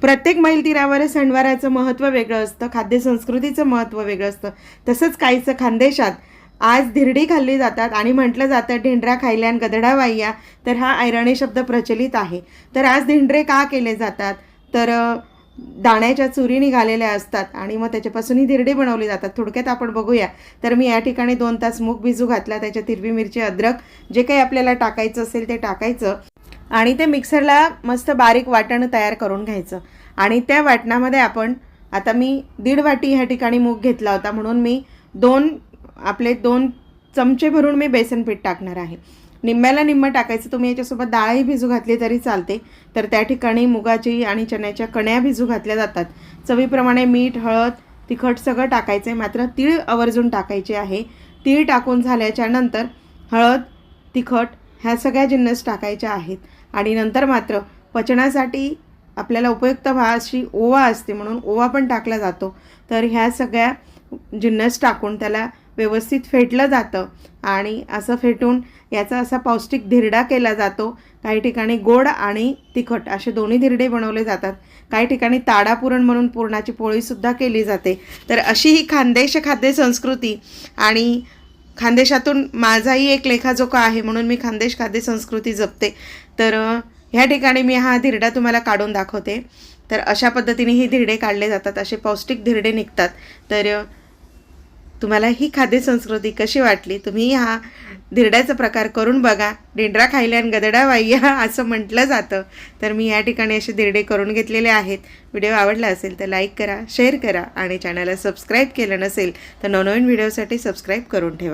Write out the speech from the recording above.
प्रत्येक मैलतीरावर सणवाराचं महत्त्व वेगळं असतं, खाद्यसंस्कृतीचं महत्त्व वेगळं असतं. तसंच काहीचं खानदेशात आज धिरडी खाल्ली जातात आणि म्हटलं जातं ढेंडरा खायल्यान गदडा वाह्या, तर हा ऐराणी शब्द प्रचलित आहे. तर आज धिंडरे का केले जातात, तर दाण्याच्या चुरी निघालेल्या असतात आणि मग त्याच्यापासून ही धिरडी बनवली जातात. थोडक्यात आपण बघूया. तर मी या ठिकाणी 2 तास मूग भिजू घातला, त्याच्यात हिरवी मिरची, अद्रक जे काही आपल्याला टाकायचं असेल ते टाकायचं आणि ते मिक्सरला मस्त बारीक वाटण तयार करून घ्यायचं. आणि त्या वाटणामध्ये आपण आता मी 1.5 वाटी ह्या ठिकाणी मूग घेतला होता, म्हणून मी 2 चमचे भरून मी बेसन पीठ टाकणार आहे. निम्म्याला निम्मं टाकायचं. तुम्ही याच्यासोबत डाळही भिजू घातली तरी चालते. तर त्या ठिकाणी मुगाची आणि चण्याच्या कण्या भिजू घातल्या जातात. चवीप्रमाणे मीठ, हळद, तिखट सगळं टाकायचं आहे. मात्र तीळ आवर्जून टाकायचे आहे. तीळ टाकून झाल्याच्या नंतर हळद, तिखट ह्या सगळ्या जिन्नस टाकायच्या आहेत. आणि नंतर मात्र पचनासाठी आपल्याला उपयुक्त अशी ओवा असते, म्हणून ओवा पण टाकला जातो. तर ह्या सगळ्या जिन्नस टाकून त्याला व्यवस्थित फेटलं जातं आणि असं फेटून याचा असा पौष्टिक धिरडा केला जातो. काही ठिकाणी गोड आणि तिखट असे दोन्ही धिरडे बनवले जातात. काही ठिकाणी ताडा पुरण म्हणून पुरणाची पोळीसुद्धा केली जाते. तर अशी ही खानदेश खाद्य संस्कृती आणि खानदेशातून माझाही एक लेखाजोखा आहे, म्हणून मी खानदेश खाद्य संस्कृती जपते. तर ह्या ठिकाणी मी हा धिरडा तुम्हाला काढून दाखवते. तर अशा पद्धतीने ही धिरडे काढले जातात, असे पौष्टिक धिरडे निघतात. तर तुम्हाला ही खाद्यसंस्कृती कशी वाटली, तुम्ही हा धिरड्याचा प्रकार करून बघा. ढेंडरा खायल्यान गदडा वाह्या असं म्हटलं जातं. तर मी या ठिकाणी असे धिरडे करून घेतलेले आहेत. व्हिडिओ आवडला असेल तर लाईक करा, शेअर करा आणि चॅनलला सबस्क्राईब केलं नसेल तर नवनवीन व्हिडिओसाठी सबस्क्राईब करून ठेवा.